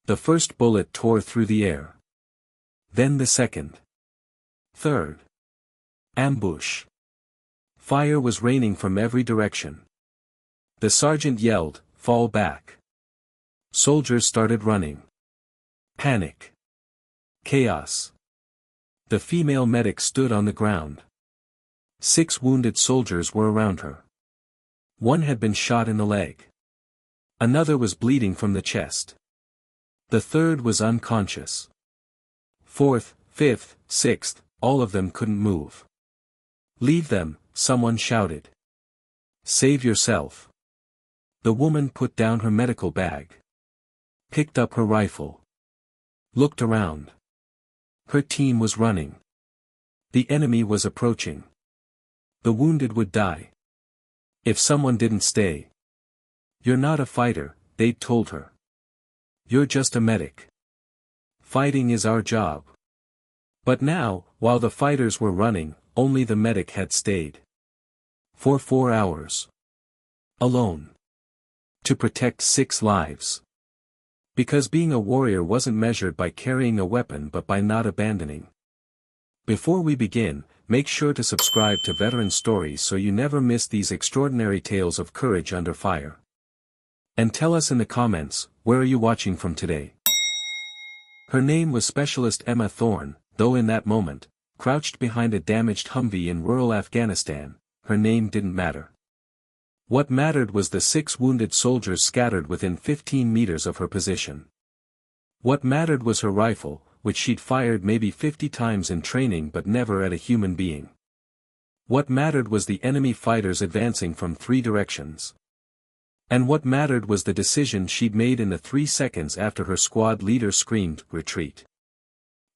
The first bullet tore through the air. Then the second. Third. Ambush. Fire was raining from every direction. The sergeant yelled, "Fall back." Soldiers started running. Panic. Chaos. The female medic stood on the ground. 6 wounded soldiers were around her. One had been shot in the leg. Another was bleeding from the chest. The third was unconscious. Fourth, fifth, sixth, all of them couldn't move. "Leave them," someone shouted. "Save yourself." The woman put down her medical bag. Picked up her rifle. Looked around. Her team was running. The enemy was approaching. The wounded would die if someone didn't stay. "You're not a fighter," they told her. "You're just a medic. Fighting is our job." But now, while the fighters were running, only the medic had stayed. For 4 hours. Alone. To protect 6 lives. Because being a warrior wasn't measured by carrying a weapon but by not abandoning. Before we begin, make sure to subscribe to Veteran Stories so you never miss these extraordinary tales of courage under fire. And tell us in the comments, where are you watching from today? Her name was Specialist Emma Thorne, though in that moment, crouched behind a damaged Humvee in rural Afghanistan, her name didn't matter. What mattered was the 6 wounded soldiers scattered within 15 meters of her position. What mattered was her rifle, which she'd fired maybe 50 times in training but never at a human being. What mattered was the enemy fighters advancing from 3 directions. And what mattered was the decision she'd made in the 3 seconds after her squad leader screamed, "Retreat."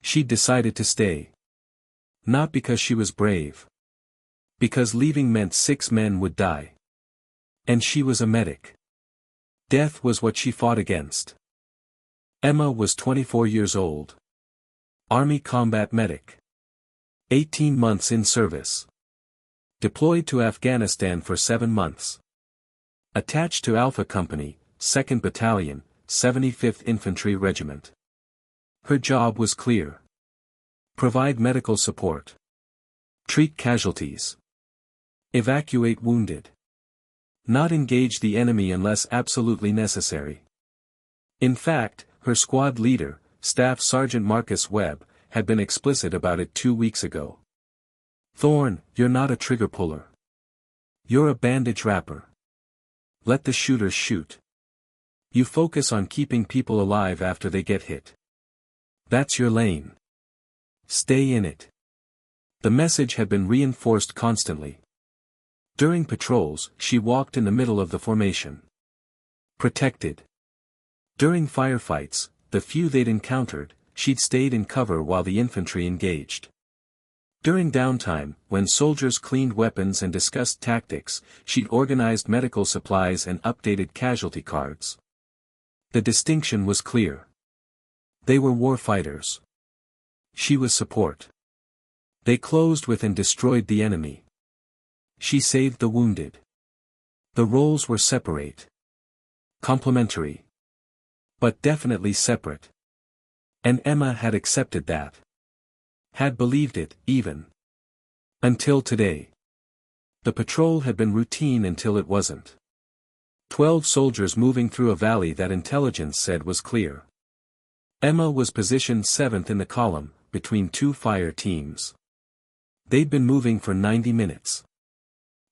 She'd decided to stay. Not because she was brave. Because leaving meant 6 men would die. And she was a medic. Death was what she fought against. Emma was 24 years old. Army combat medic. 18 months in service. Deployed to Afghanistan for 7 months. Attached to Alpha Company, 2nd Battalion, 75th Infantry Regiment. Her job was clear. Provide medical support. Treat casualties. Evacuate wounded. Not engage the enemy unless absolutely necessary. In fact, her squad leader, Staff Sergeant Marcus Webb, had been explicit about it 2 weeks ago. "Thorne, you're not a trigger puller. You're a bandage wrapper. Let the shooters shoot. You focus on keeping people alive after they get hit. That's your lane. Stay in it." The message had been reinforced constantly. During patrols, she walked in the middle of the formation. Protected. During firefights, the few they'd encountered, she'd stayed in cover while the infantry engaged. During downtime, when soldiers cleaned weapons and discussed tactics, she'd organized medical supplies and updated casualty cards. The distinction was clear. They were war fighters. She was support. They closed with and destroyed the enemy. She saved the wounded. The roles were separate. Complementary. But definitely separate. And Emma had accepted that. Had believed it, even. Until today. The patrol had been routine until it wasn't. 12 soldiers moving through a valley that intelligence said was clear. Emma was positioned 7th in the column, between 2 fire teams. They'd been moving for 90 minutes.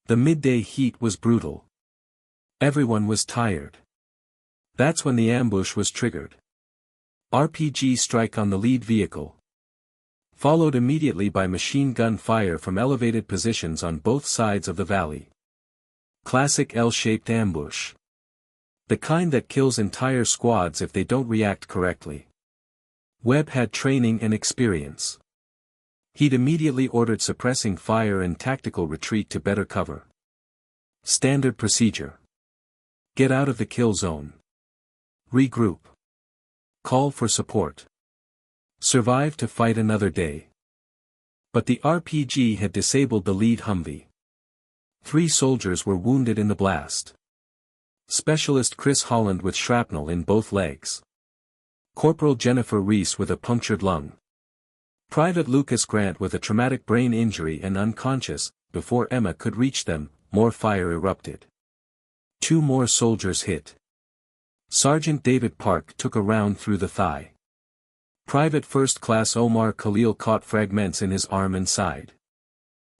The midday heat was brutal. Everyone was tired. That's when the ambush was triggered. RPG strike on the lead vehicle. Followed immediately by machine gun fire from elevated positions on both sides of the valley. Classic L-shaped ambush. The kind that kills entire squads if they don't react correctly. Webb had training and experience. He'd immediately ordered suppressing fire and tactical retreat to better cover. Standard procedure. Get out of the kill zone. Regroup. Call for support. Survive to fight another day. But the RPG had disabled the lead Humvee. 3 soldiers were wounded in the blast. Specialist Chris Holland with shrapnel in both legs. Corporal Jennifer Reese with a punctured lung. Private Lucas Grant with a traumatic brain injury and unconscious. Before Emma could reach them, more fire erupted. 2 more soldiers hit. Sergeant David Park took a round through the thigh. Private First Class Omar Khalil caught fragments in his arm and side.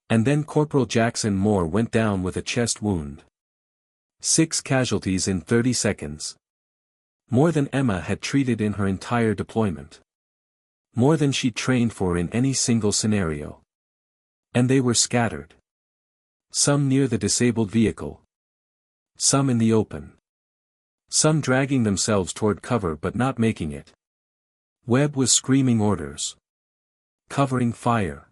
And then Corporal Jackson Moore went down with a chest wound. 6 casualties in 30 seconds. More than Emma had treated in her entire deployment. More than she'd trained for in any single scenario. And they were scattered. Some near the disabled vehicle. Some in the open. Some dragging themselves toward cover but not making it. Webb was screaming orders. Covering fire.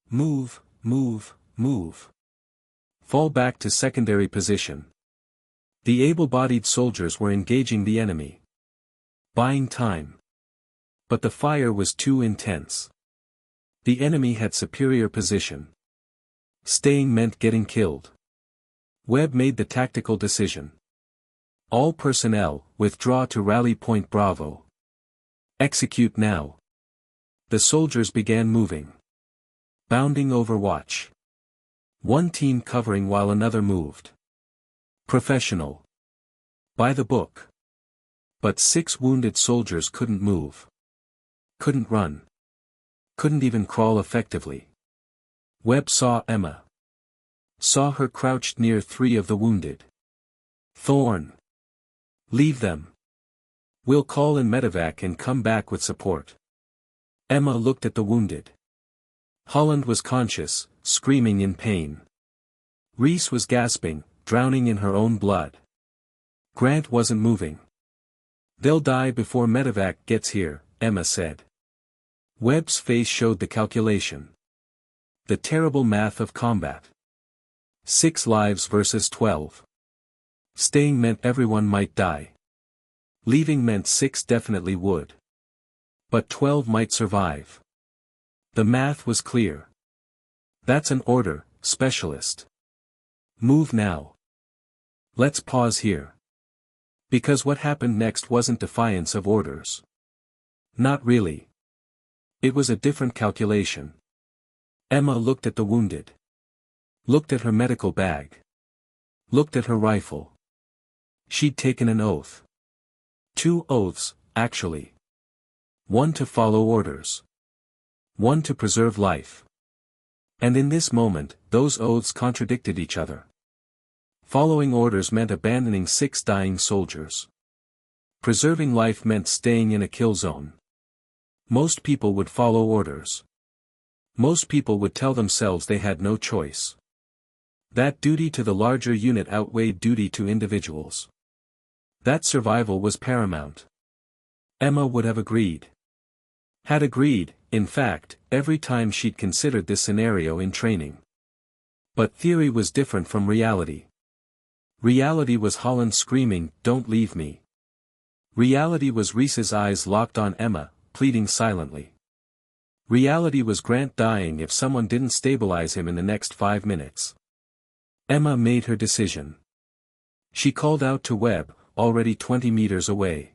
Move, move, move. Fall back to secondary position. The able-bodied soldiers were engaging the enemy. Buying time. But the fire was too intense. The enemy had superior position. Staying meant getting killed. Webb made the tactical decision. All personnel, withdraw to Rally Point Bravo. Execute now. The soldiers began moving. Bounding over watch. One team covering while another moved. Professional. By the book. But 6 wounded soldiers couldn't move. Couldn't run. Couldn't even crawl effectively. Webb saw Emma. Saw her crouched near 3 of the wounded. Thorne. Leave them. We'll call in medevac and come back with support. Emma looked at the wounded. Holland was conscious, screaming in pain. Reese was gasping, drowning in her own blood. Grant wasn't moving. They'll die before medevac gets here, Emma said. Webb's face showed the calculation. The terrible math of combat. 6 lives versus 12. Staying meant everyone might die. Leaving meant 6 definitely would. But 12 might survive. The math was clear. That's an order, specialist. Move now. Let's pause here. Because what happened next wasn't defiance of orders. Not really. It was a different calculation. Emma looked at the wounded. Looked at her medical bag. Looked at her rifle. She'd taken an oath. 2 oaths, actually. One to follow orders. One to preserve life. And in this moment, those oaths contradicted each other. Following orders meant abandoning 6 dying soldiers. Preserving life meant staying in a kill zone. Most people would follow orders. Most people would tell themselves they had no choice. That duty to the larger unit outweighed duty to individuals. That survival was paramount. Emma would have agreed. Had agreed, in fact, every time she'd considered this scenario in training. But theory was different from reality. Reality was Holland screaming, "Don't leave me." Reality was Reese's eyes locked on Emma, pleading silently. Reality was Grant dying if someone didn't stabilize him in the next 5 minutes. Emma made her decision. She called out to Webb, already 20 meters away.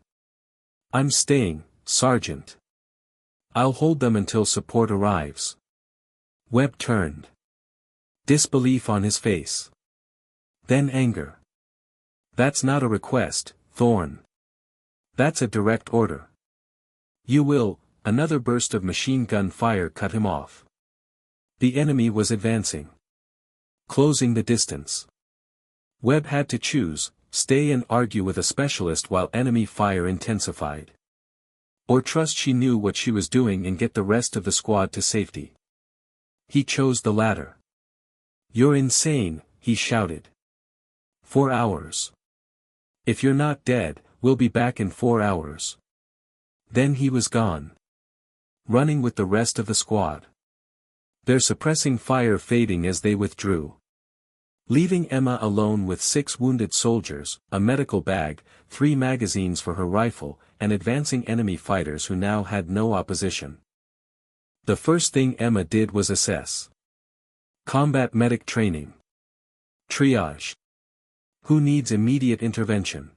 "I'm staying, Sergeant. I'll hold them until support arrives." Webb turned. Disbelief on his face. Then anger. "That's not a request, Thorne. That's a direct order." "You will." Another burst of machine gun fire cut him off. The enemy was advancing. Closing the distance. Webb had to choose, stay and argue with a specialist while enemy fire intensified. Or trust she knew what she was doing and get the rest of the squad to safety. He chose the latter. "You're insane," he shouted. 4 hours. "If you're not dead, we'll be back in 4 hours." Then he was gone. Running with the rest of the squad. Their suppressing fire fading as they withdrew. Leaving Emma alone with 6 wounded soldiers, a medical bag, 3 magazines for her rifle, and advancing enemy fighters who now had no opposition. The first thing Emma did was assess. Combat medic training. Triage. Who needs immediate intervention?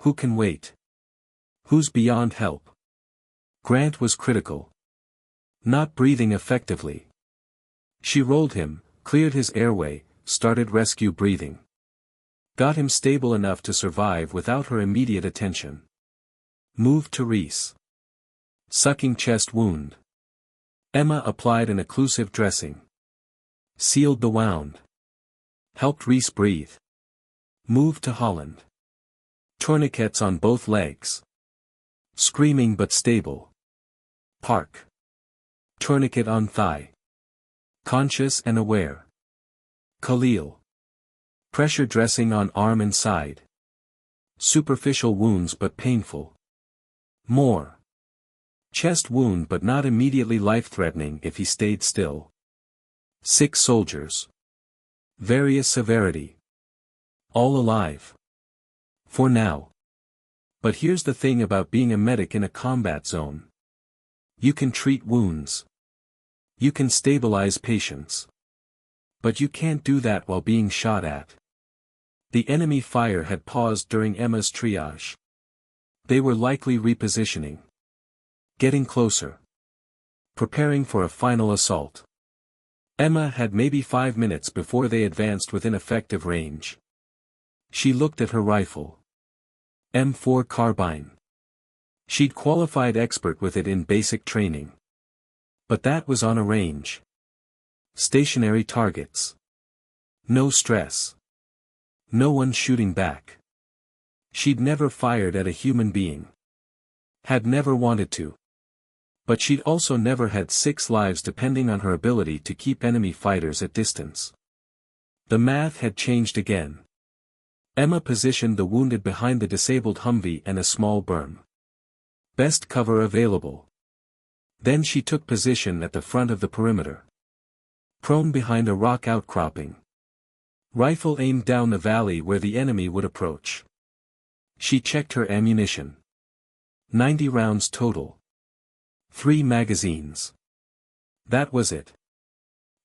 Who can wait? Who's beyond help? Grant was critical. Not breathing effectively. She rolled him, cleared his airway, started rescue breathing. Got him stable enough to survive without her immediate attention. Moved to Reese. Sucking chest wound. Emma applied an occlusive dressing. Sealed the wound. Helped Reese breathe. Moved to Holland. Tourniquets on both legs. Screaming but stable. Park. Tourniquet on thigh. Conscious and aware. Khalil. Pressure dressing on arm and side. Superficial wounds but painful. More. Chest wound but not immediately life-threatening if he stayed still. 6 soldiers. Various severity. All alive. For now. But here's the thing about being a medic in a combat zone. You can treat wounds. You can stabilize patients. But you can't do that while being shot at. The enemy fire had paused during Emma's triage. They were likely repositioning. Getting closer. Preparing for a final assault. Emma had maybe 5 minutes before they advanced within effective range. She looked at her rifle. M4 carbine. She'd qualified expert with it in basic training. But that was on a range. Stationary targets. No stress. No one shooting back. She'd never fired at a human being. Had never wanted to. But she'd also never had 6 lives depending on her ability to keep enemy fighters at distance. The math had changed again. Emma positioned the wounded behind the disabled Humvee and a small berm. Best cover available. Then she took position at the front of the perimeter. Prone behind a rock outcropping. Rifle aimed down the valley where the enemy would approach. She checked her ammunition. 90 rounds total. 3 magazines. That was it.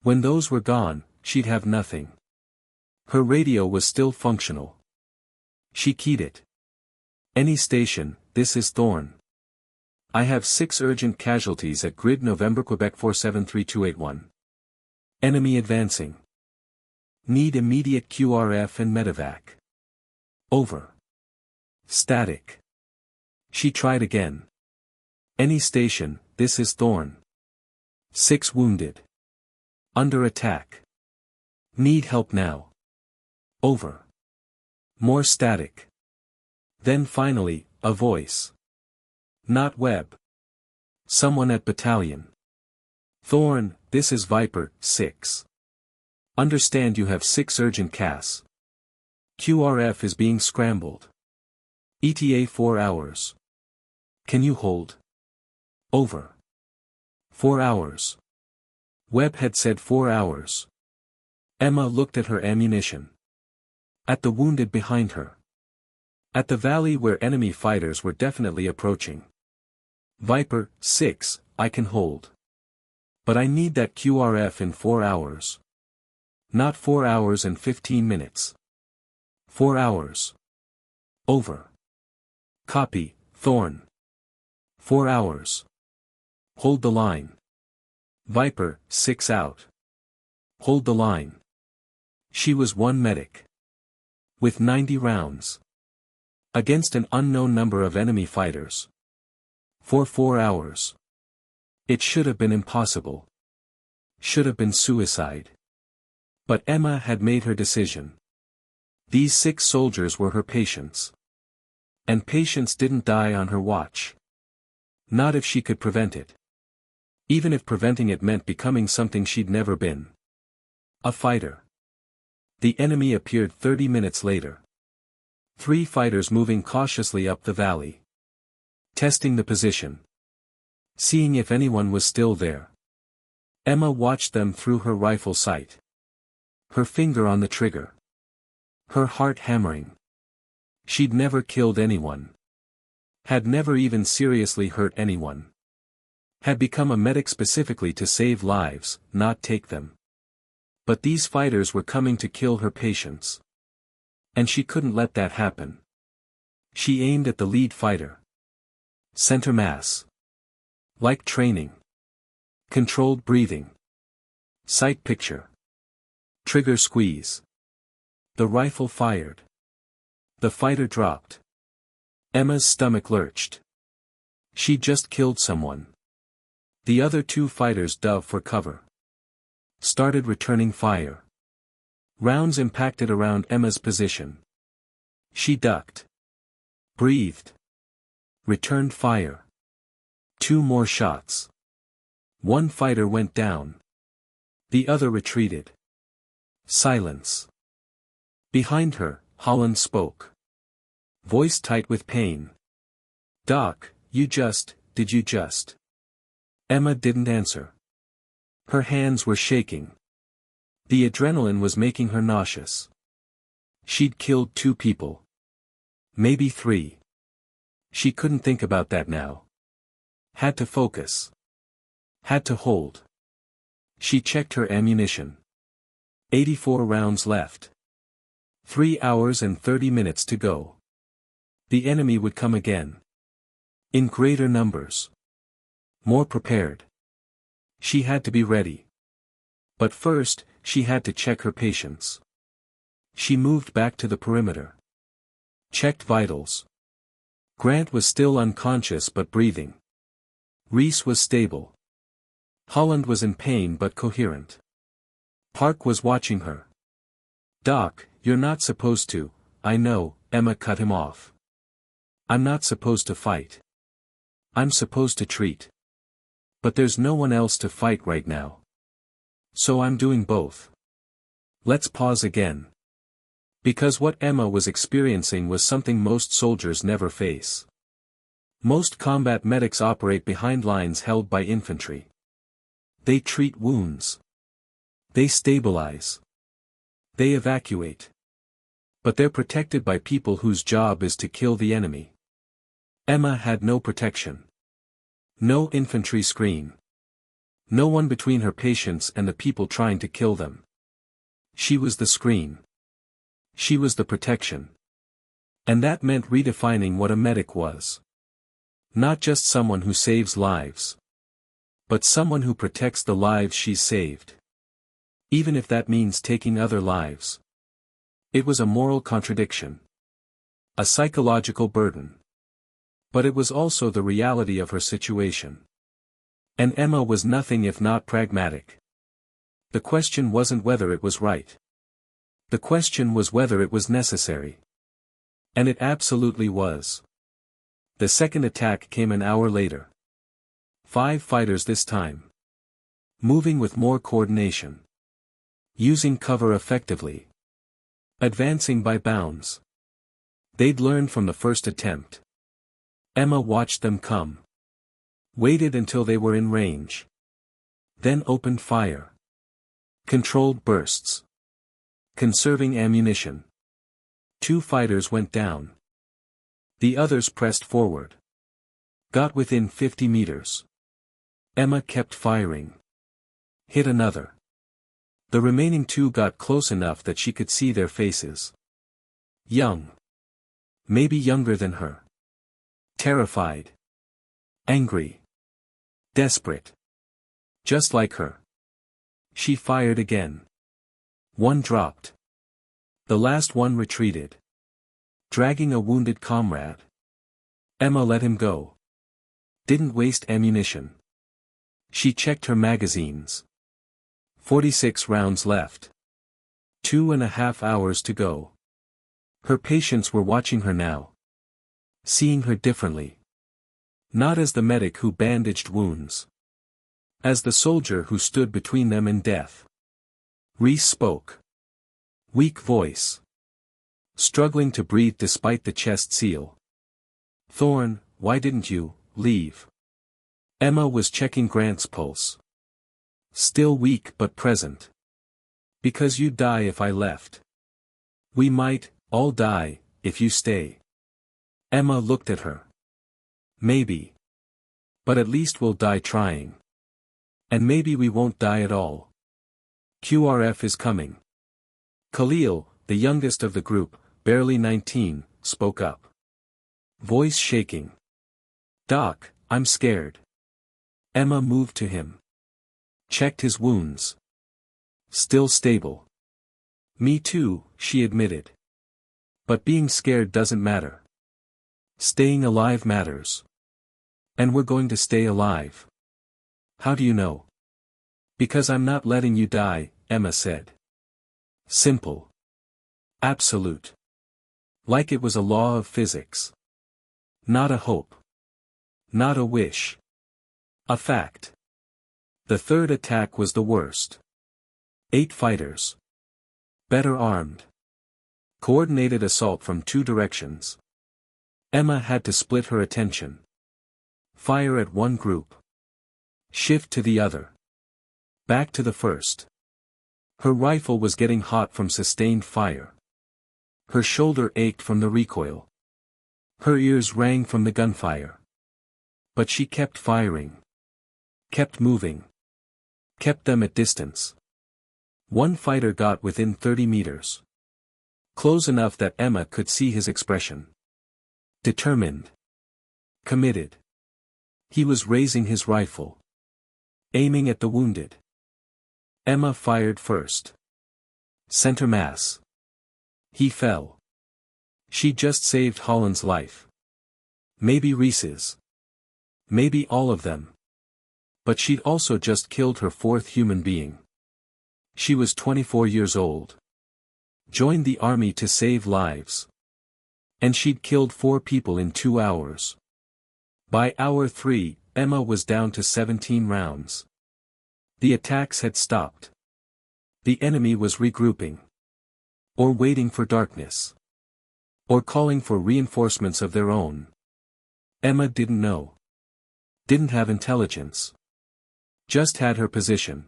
When those were gone, she'd have nothing. Her radio was still functional. She keyed it. Any station, this is Thorne. I have 6 urgent casualties at Grid November Quebec 473281. Enemy advancing. Need immediate QRF and medevac. Over. Static. She tried again. Any station, this is Thorne. 6 wounded. Under attack. Need help now. Over. More static. Then finally, a voice. Not Webb. Someone at battalion. Thorne, this is Viper, 6. Understand you have 6 urgent CAS. QRF is being scrambled. ETA 4 hours. Can you hold? Over. 4 hours. Webb had said 4 hours. Emma looked at her ammunition. At the wounded behind her. At the valley where enemy fighters were definitely approaching. Viper, 6, I can hold. But I need that QRF in 4 hours. Not 4 hours and 15 minutes. 4 hours. Over. Copy, Thorne. 4 hours. Hold the line. Viper, 6 out. Hold the line. She was one medic. With 90 rounds. Against an unknown number of enemy fighters. For 4 hours. It should have been impossible. Should have been suicide. But Emma had made her decision. These 6 soldiers were her patients. And patients didn't die on her watch. Not if she could prevent it. Even if preventing it meant becoming something she'd never been. A fighter. The enemy appeared 30 minutes later. 3 fighters moving cautiously up the valley. Testing the position. Seeing if anyone was still there. Emma watched them through her rifle sight. Her finger on the trigger. Her heart hammering. She'd never killed anyone. Had never even seriously hurt anyone. Had become a medic specifically to save lives, not take them. But these fighters were coming to kill her patients. And she couldn't let that happen. She aimed at the lead fighter. Center mass. Like training. Controlled breathing. Sight picture. Trigger squeeze. The rifle fired. The fighter dropped. Emma's stomach lurched. She just killed someone. The other two fighters dove for cover. Started returning fire. Rounds impacted around Emma's position. She ducked. Breathed. Returned fire. 2 more shots. One fighter went down. The other retreated. Silence. Behind her, Holland spoke. Voice tight with pain. "Doc, did you just?" Emma didn't answer. Her hands were shaking. The adrenaline was making her nauseous. She'd killed 2 people. Maybe 3. She couldn't think about that now. Had to focus. Had to hold. She checked her ammunition. 84 rounds left. 3 hours and 30 minutes to go. The enemy would come again. In greater numbers. More prepared. She had to be ready. But first, she had to check her patience. She moved back to the perimeter. Checked vitals. Grant was still unconscious but breathing. Reese was stable. Holland was in pain but coherent. Park was watching her. "Doc, you're not supposed to." "I know," Emma cut him off. "I'm not supposed to fight. I'm supposed to treat. But there's no one else to fight right now. So I'm doing both." Let's pause again. Because what Emma was experiencing was something most soldiers never face. Most combat medics operate behind lines held by infantry. They treat wounds. They stabilize. They evacuate. But they're protected by people whose job is to kill the enemy. Emma had no protection. No infantry screen. No one between her patients and the people trying to kill them. She was the screen. She was the protection. And that meant redefining what a medic was. Not just someone who saves lives. But someone who protects the lives she's saved. Even if that means taking other lives. It was a moral contradiction. A psychological burden. But it was also the reality of her situation. And Emma was nothing if not pragmatic. The question wasn't whether it was right. The question was whether it was necessary. And it absolutely was. The second attack came an hour later. 5 fighters this time. Moving with more coordination. Using cover effectively. Advancing by bounds. They'd learned from the first attempt. Emma watched them come. Waited until they were in range. Then opened fire. Controlled bursts. Conserving ammunition. 2 fighters went down. The others pressed forward. Got within 50 meters. Emma kept firing. Hit another. The remaining 2 got close enough that she could see their faces. Young. Maybe younger than her. Terrified. Angry. Desperate. Just like her. She fired again. 1 dropped. The last one retreated. Dragging a wounded comrade. Emma let him go. Didn't waste ammunition. She checked her magazines. 46 rounds left. 2.5 hours to go. Her patients were watching her now. Seeing her differently. Not as the medic who bandaged wounds. As the soldier who stood between them and death. Reese spoke. Weak voice. Struggling to breathe despite the chest seal. "Thorne, why didn't you leave?" Emma was checking Grant's pulse. Still weak but present. "Because you'd die if I left. We might all die if you stay." Emma looked at her. "Maybe. But at least we'll die trying. And maybe we won't die at all. QRF is coming." Khalil, the youngest of the group, barely 19, spoke up. Voice shaking. Doc, I'm scared. Emma moved to him. Checked his wounds. Still stable. Me too, she admitted. But being scared doesn't matter. Staying alive matters. And we're going to stay alive. How do you know? Because I'm not letting you die, Emma said. Simple. Absolute. Like it was a law of physics. Not a hope. Not a wish. A fact. The third attack was the worst. 8 fighters. Better armed. Coordinated assault from 2 directions. Emma had to split her attention. Fire at one group. Shift to the other. Back to the first. Her rifle was getting hot from sustained fire. Her shoulder ached from the recoil. Her ears rang from the gunfire. But she kept firing. Kept moving. Kept them at distance. One fighter got within 30 meters. Close enough that Emma could see his expression. Determined. Committed. He was raising his rifle. Aiming at the wounded. Emma fired first. Center mass. He fell. She just saved Holland's life. Maybe Reese's. Maybe all of them. But she'd also just killed her 4th human being. She was 24 years old. Joined the army to save lives. And she'd killed 4 people in 2 hours. By hour 3, Emma was down to 17 rounds. The attacks had stopped. The enemy was regrouping. Or waiting for darkness. Or calling for reinforcements of their own. Emma didn't know. Didn't have intelligence. Just had her position.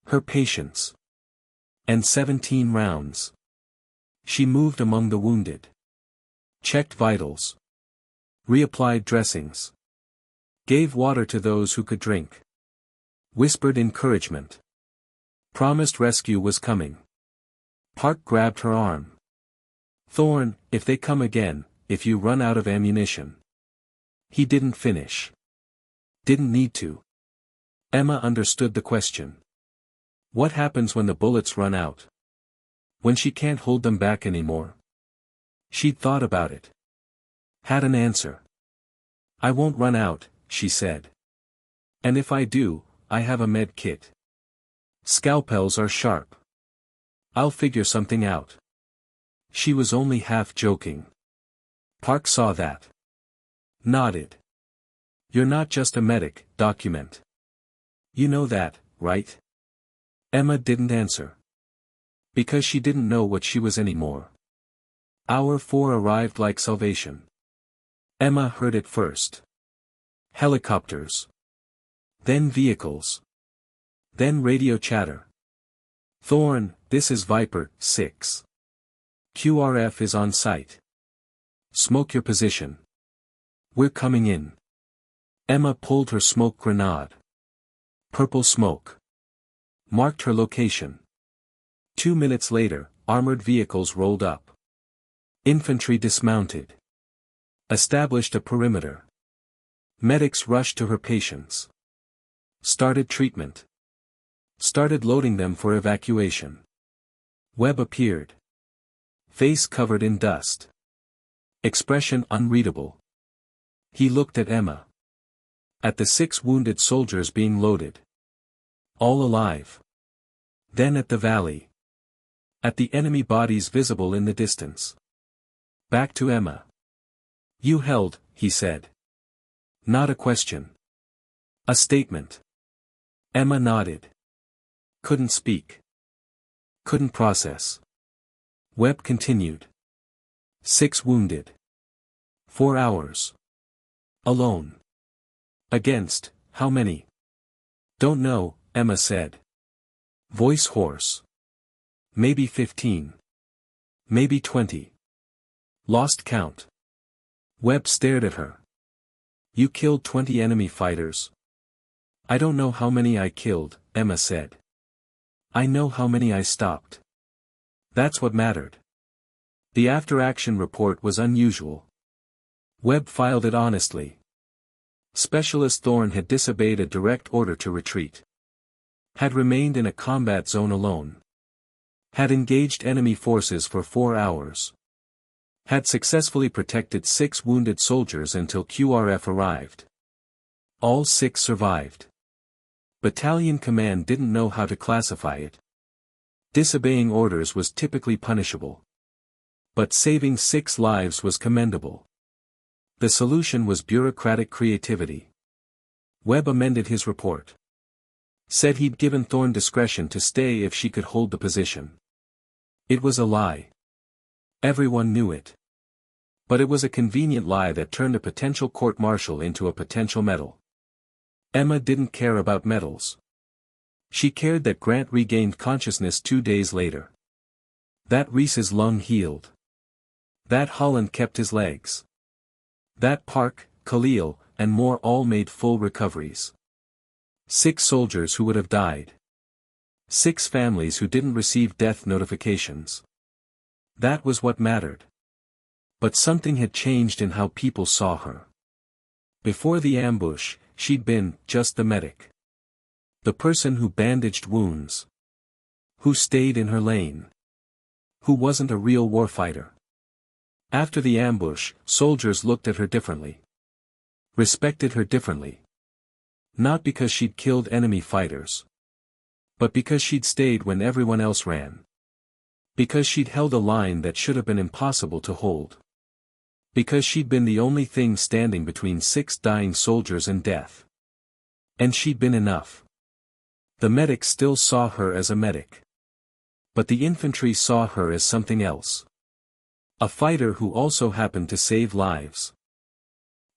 Her patience. And 17 rounds. She moved among the wounded. Checked vitals. Reapplied dressings. Gave water to those who could drink. Whispered encouragement. Promised rescue was coming. Park grabbed her arm. Thorne, if they come again, if you run out of ammunition. He didn't finish. Didn't need to. Emma understood the question. What happens when the bullets run out? When she can't hold them back anymore? She'd thought about it. Had an answer. I won't run out, she said. And if I do, I have a med kit. Scalpels are sharp. I'll figure something out. She was only half joking. Park saw that. Nodded. You're not just a medic, document. You know that, right? Emma didn't answer. Because she didn't know what she was anymore. Hour 4 arrived like salvation. Emma heard it first. Helicopters. Then vehicles. Then radio chatter. Thorne, this is Viper 6. QRF is on site. Smoke your position. We're coming in. Emma pulled her smoke grenade. Purple smoke. Marked her location. 2 minutes later, armored vehicles rolled up. Infantry dismounted. Established a perimeter. Medics rushed to her patients. Started treatment. Started loading them for evacuation. Webb appeared. Face covered in dust. Expression unreadable. He looked at Emma. At the 6 wounded soldiers being loaded. All alive. Then at the valley. At the enemy bodies visible in the distance. Back to Emma. You held, he said. Not a question. A statement. Emma nodded. Couldn't speak. Couldn't process. Webb continued. 6 wounded. 4 hours. Alone. Against, how many? Don't know, Emma said. Voice hoarse. Maybe 15. Maybe 20. Lost count. Webb stared at her. You killed 20 enemy fighters. I don't know how many I killed, Emma said. I know how many I stopped. That's what mattered. The after-action report was unusual. Webb filed it honestly. Specialist Thorne had disobeyed a direct order to retreat. Had remained in a combat zone alone. Had engaged enemy forces for 4 hours. Had successfully protected 6 wounded soldiers until QRF arrived. All 6 survived. Battalion command didn't know how to classify it. Disobeying orders was typically punishable. But saving 6 lives was commendable. The solution was bureaucratic creativity. Webb amended his report. Said he'd given Thorne discretion to stay if she could hold the position. It was a lie. Everyone knew it. But it was a convenient lie that turned a potential court-martial into a potential medal. Emma didn't care about medals. She cared that Grant regained consciousness 2 days later. That Reese's lung healed. That Holland kept his legs. That Park, Khalil, and Moore all made full recoveries. 6 soldiers who would have died. 6 families who didn't receive death notifications. That was what mattered. But something had changed in how people saw her. Before the ambush, she'd been just the medic. The person who bandaged wounds. Who stayed in her lane. Who wasn't a real warfighter. After the ambush, soldiers looked at her differently. Respected her differently. Not because she'd killed enemy fighters. But because she'd stayed when everyone else ran. Because she'd held a line that should have been impossible to hold. Because she'd been the only thing standing between 6 dying soldiers and death. And she'd been enough. The medics still saw her as a medic. But the infantry saw her as something else. A fighter who also happened to save lives.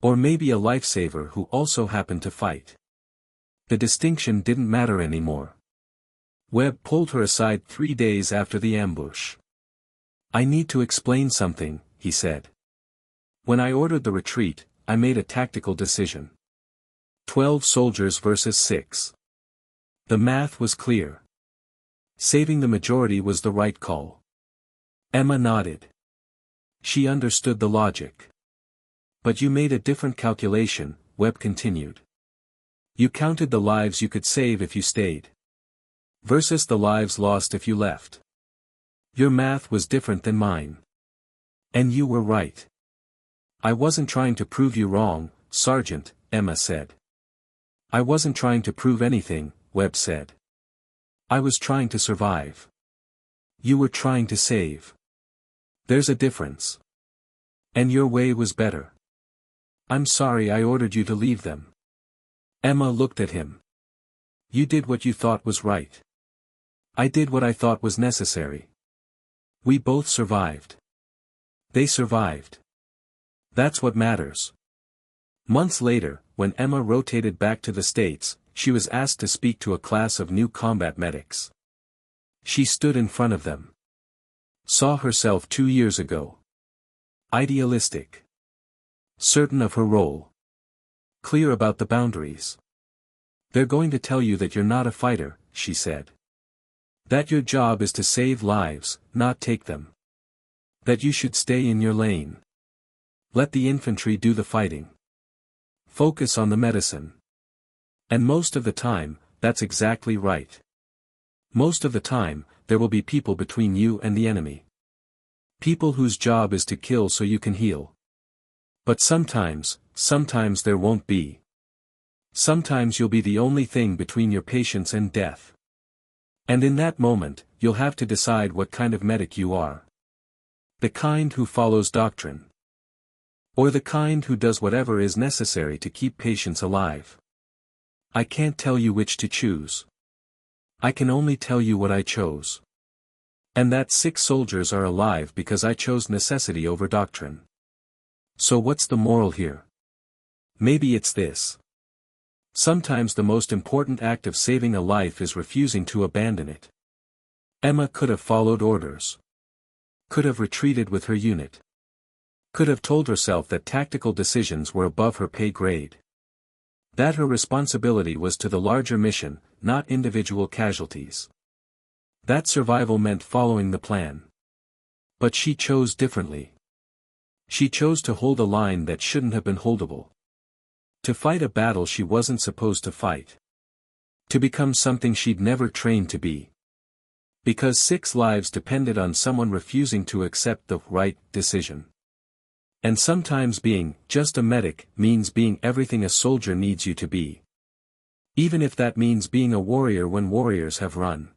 Or maybe a lifesaver who also happened to fight. The distinction didn't matter anymore. Webb pulled her aside 3 days after the ambush. "I need to explain something," he said. "When I ordered the retreat, I made a tactical decision. 12 soldiers versus 6. The math was clear. Saving the majority was the right call." Emma nodded. She understood the logic. "But you made a different calculation," Webb continued. "You counted the lives you could save if you stayed. Versus the lives lost if you left. Your math was different than mine. And you were right." "I wasn't trying to prove you wrong, Sergeant," Emma said. "I wasn't trying to prove anything," Webb said. "I was trying to survive. You were trying to save. There's a difference. And your way was better. I'm sorry I ordered you to leave them." Emma looked at him. "You did what you thought was right. I did what I thought was necessary. We both survived. They survived. That's what matters." Months later, when Emma rotated back to the States, she was asked to speak to a class of new combat medics. She stood in front of them. Saw herself 2 years ago. Idealistic. Certain of her role. Clear about the boundaries. "They're going to tell you that you're not a fighter," she said. "That your job is to save lives, not take them. That you should stay in your lane. Let the infantry do the fighting. Focus on the medicine." And most of the time, that's exactly right. Most of the time, there will be people between you and the enemy. People whose job is to kill so you can heal. But sometimes there won't be. Sometimes you'll be the only thing between your patients and death. And in that moment, you'll have to decide what kind of medic you are. The kind who follows doctrine. Or the kind who does whatever is necessary to keep patients alive. I can't tell you which to choose. I can only tell you what I chose. And that 6 soldiers are alive because I chose necessity over doctrine. So what's the moral here? Maybe it's this. Sometimes the most important act of saving a life is refusing to abandon it. Emma could have followed orders. Could have retreated with her unit. Could have told herself that tactical decisions were above her pay grade. That her responsibility was to the larger mission, not individual casualties. That survival meant following the plan. But she chose differently. She chose to hold a line that shouldn't have been holdable. To fight a battle she wasn't supposed to fight. To become something she'd never trained to be. Because 6 lives depended on someone refusing to accept the right decision. And sometimes being just a medic means being everything a soldier needs you to be. Even if that means being a warrior when warriors have run.